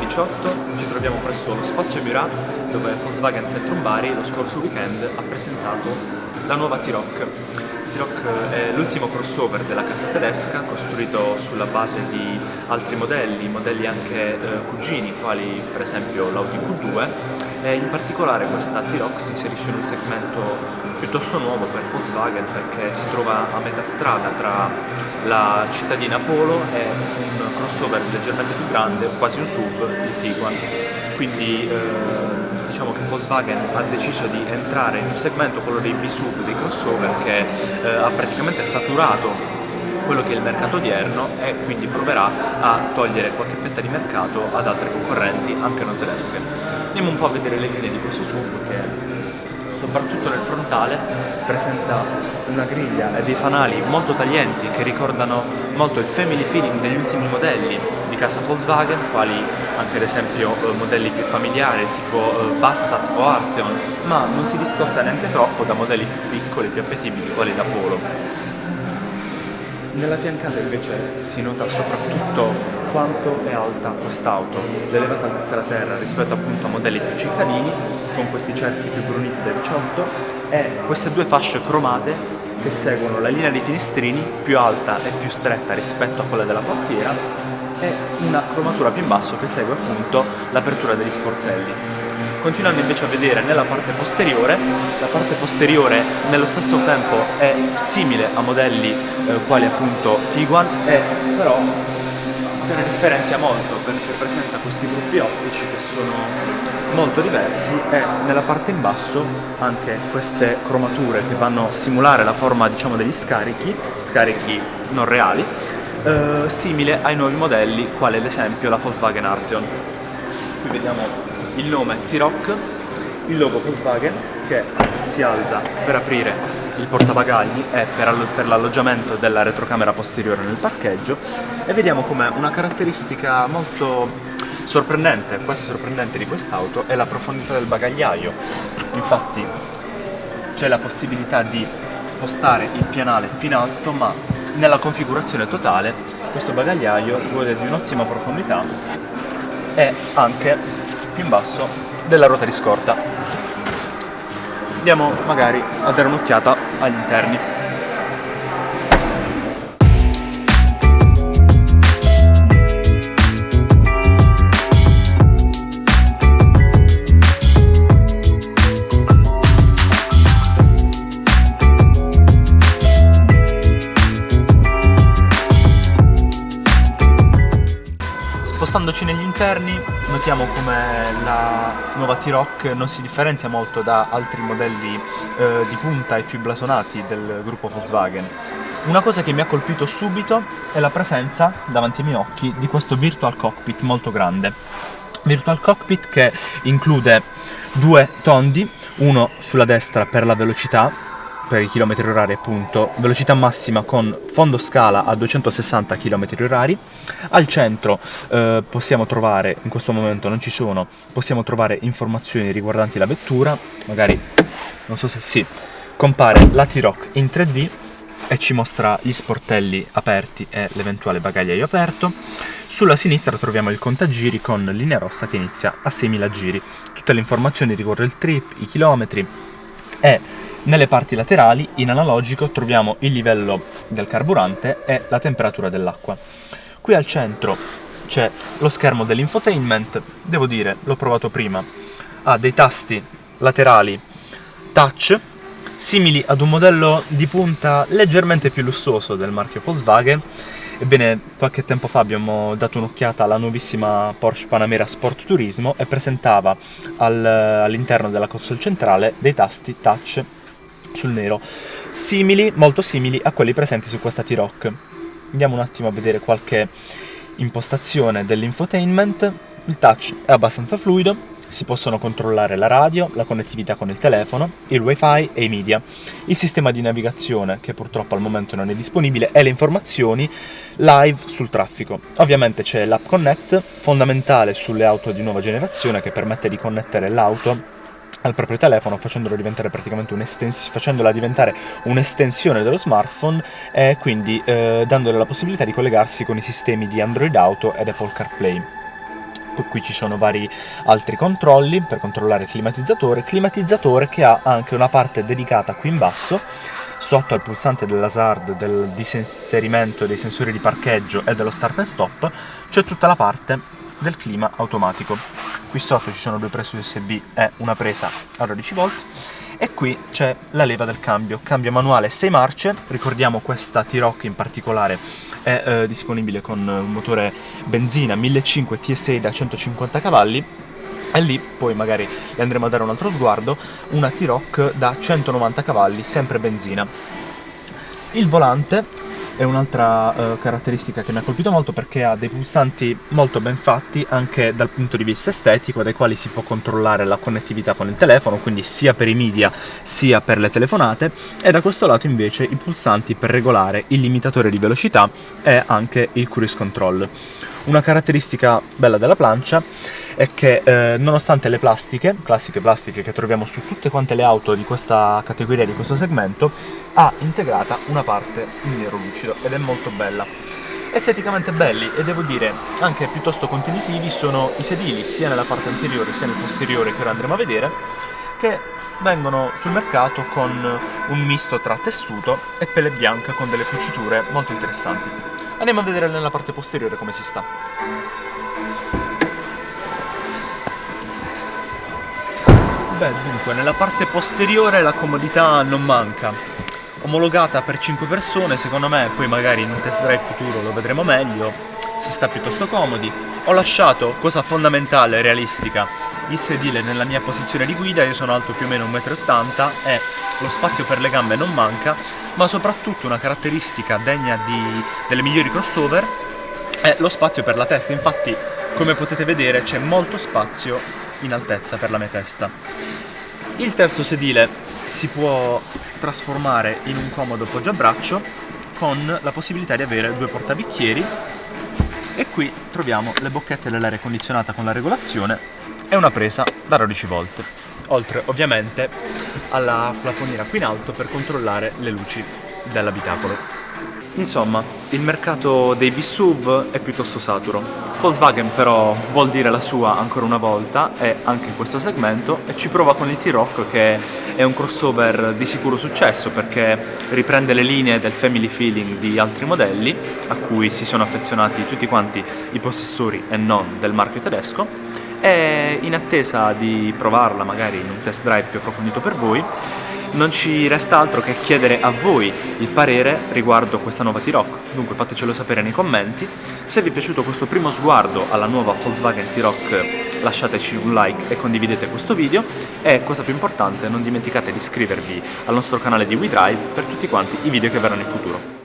2018 ci troviamo presso lo Spazio Murat, dove Volkswagen Centrum Bari lo scorso weekend ha presentato la nuova T-Roc. T-Roc è l'ultimo crossover della casa tedesca, costruito sulla base di altri modelli anche cugini, quali per esempio l'Audi Q2, e in particolare questa T-Roc si inserisce in un segmento piuttosto nuovo per Volkswagen, perché si trova a metà strada tra la cittadina Polo e un crossover leggermente più grande, quasi un SUV, il Tiguan. Quindi diciamo che Volkswagen ha deciso di entrare in un segmento, quello dei B-SUV, dei crossover, che ha praticamente saturato quello che è il mercato odierno, e quindi proverà a togliere qualche fetta di mercato ad altre concorrenti, anche non tedesche. Andiamo un po' a vedere le linee di questo SUV, che soprattutto nel frontale presenta una griglia e dei fanali molto taglienti che ricordano molto il family feeling degli ultimi modelli di casa Volkswagen, quali anche ad esempio modelli più familiari tipo Passat o Arteon, ma non si discosta neanche troppo da modelli più piccoli, più appetibili, quali la Polo. Nella fiancata invece si nota soprattutto quanto è alta quest'auto, l'elevata altezza della terra rispetto appunto a modelli più cittadini, con questi cerchi più bruniti da 18 e queste due fasce cromate che seguono la linea dei finestrini, più alta e più stretta rispetto a quella della portiera, e una cromatura più in basso che segue appunto l'apertura degli sportelli. Continuando invece a vedere nella parte posteriore, la parte posteriore nello stesso tempo è simile a modelli quali appunto Tiguan, e però se ne differenzia molto perché presenta questi gruppi ottici che sono molto diversi, e nella parte in basso anche queste cromature che vanno a simulare la forma, diciamo, degli scarichi non reali, simile ai nuovi modelli, quali ad esempio la Volkswagen Arteon. Qui vediamo il nome T-Roc, il logo Volkswagen che si alza per aprire il portabagagli e per l'alloggiamento della retrocamera posteriore nel parcheggio, e vediamo come una caratteristica molto sorprendente, quasi sorprendente, di quest'auto è la profondità del bagagliaio. Infatti c'è la possibilità di spostare il pianale più in alto, ma nella configurazione totale questo bagagliaio gode di un'ottima profondità e anche più in basso della ruota di scorta. Andiamo magari a dare un'occhiata agli interni. Spostandoci negli interni notiamo come la nuova T-Roc non si differenzia molto da altri modelli di punta e più blasonati del gruppo Volkswagen. Una cosa che mi ha colpito subito è la presenza, davanti ai miei occhi, di questo Virtual Cockpit molto grande. Virtual Cockpit che include due tondi, uno sulla destra per la velocità, per i chilometri orari appunto, velocità massima con fondo scala a 260 km orari. Al centro possiamo trovare, in questo momento non ci sono, possiamo trovare informazioni riguardanti la vettura, magari, non so se sì, compare la T-Roc in 3D e ci mostra gli sportelli aperti e l'eventuale bagagliaio aperto. Sulla sinistra troviamo il contagiri con linea rossa che inizia a 6.000 giri. Tutte le informazioni riguardo il trip, i chilometri, e nelle parti laterali, in analogico, troviamo il livello del carburante e la temperatura dell'acqua. Qui al centro c'è lo schermo dell'infotainment, devo dire, l'ho provato prima, ha dei tasti laterali touch, simili ad un modello di punta leggermente più lussuoso del marchio Volkswagen. Ebbene, qualche tempo fa abbiamo dato un'occhiata alla nuovissima Porsche Panamera Sport Turismo e presentava all'interno della console centrale dei tasti touch sul nero, molto simili a quelli presenti su questa T-Roc. Andiamo un attimo a vedere qualche impostazione dell'infotainment. Il touch è abbastanza fluido, si possono controllare la radio, la connettività con il telefono, il wifi e i media, il sistema di navigazione che purtroppo al momento non è disponibile, e le informazioni live sul traffico. Ovviamente c'è l'app Connect, fondamentale sulle auto di nuova generazione, che permette di connettere l'auto al proprio telefono, facendola diventare praticamente un'estensione dello smartphone, e quindi dandole la possibilità di collegarsi con i sistemi di Android Auto ed Apple CarPlay. stop. Qui ci sono vari altri controlli per controllare il climatizzatore che ha anche una parte dedicata qui in basso, sotto al pulsante dell'hazard, del disinserimento dei sensori di parcheggio e dello start and stop. C'è tutta la parte del clima automatico. Qui sotto ci sono due prese USB e una presa a 12 volt. E qui c'è la leva del cambio manuale 6 marce. Ricordiamo, questa T-Roc in particolare è disponibile con un motore benzina 1500 T6 da 150 cavalli, e lì poi magari le andremo a dare un altro sguardo, una T-Roc da 190 cavalli, sempre benzina. Il volante è un'altra caratteristica che mi ha colpito molto, perché ha dei pulsanti molto ben fatti anche dal punto di vista estetico, dai quali si può controllare la connettività con il telefono, quindi sia per i media sia per le telefonate, e da questo lato invece i pulsanti per regolare il limitatore di velocità e anche il cruise control. Una caratteristica bella della plancia è che nonostante le classiche plastiche che troviamo su tutte quante le auto di questa categoria, di questo segmento, ha integrata una parte in nero lucido ed è molto bella. Esteticamente belli, e devo dire anche piuttosto contenitivi, sono i sedili, sia nella parte anteriore sia nel posteriore, che ora andremo a vedere, che vengono sul mercato con un misto tra tessuto e pelle bianca, con delle cuciture molto interessanti. Andiamo a vedere nella parte posteriore come si sta. Beh, dunque, nella parte posteriore la comodità non manca. Omologata per 5 persone, secondo me, poi magari in un test drive futuro lo vedremo meglio, si sta piuttosto comodi. Ho lasciato, cosa fondamentale, realistica, il sedile nella mia posizione di guida. Io sono alto più o meno 1,80 m e lo spazio per le gambe non manca, ma soprattutto una caratteristica degna delle migliori crossover è lo spazio per la testa. Infatti, come potete vedere, c'è molto spazio in altezza per la mia testa. Il terzo sedile si può trasformare in un comodo poggiabraccio, con la possibilità di avere due portabicchieri, e qui troviamo le bocchette dell'aria condizionata con la regolazione e una presa da 12 volt, oltre ovviamente alla plafoniera qui in alto per controllare le luci dell'abitacolo. Insomma, il mercato dei BSUV è piuttosto saturo. Volkswagen però vuol dire la sua ancora una volta, e anche in questo segmento, e ci prova con il T-Roc, che è un crossover di sicuro successo, perché riprende le linee del family feeling di altri modelli a cui si sono affezionati tutti quanti i possessori e non del marchio tedesco. E in attesa di provarla magari in un test drive più approfondito per voi, non ci resta altro che chiedere a voi il parere riguardo questa nuova T-Roc. Dunque fatecelo sapere nei commenti. Se vi è piaciuto questo primo sguardo alla nuova Volkswagen T-Roc, lasciateci un like e condividete questo video, e cosa più importante, non dimenticate di iscrivervi al nostro canale di WeDrive per tutti quanti i video che verranno in futuro.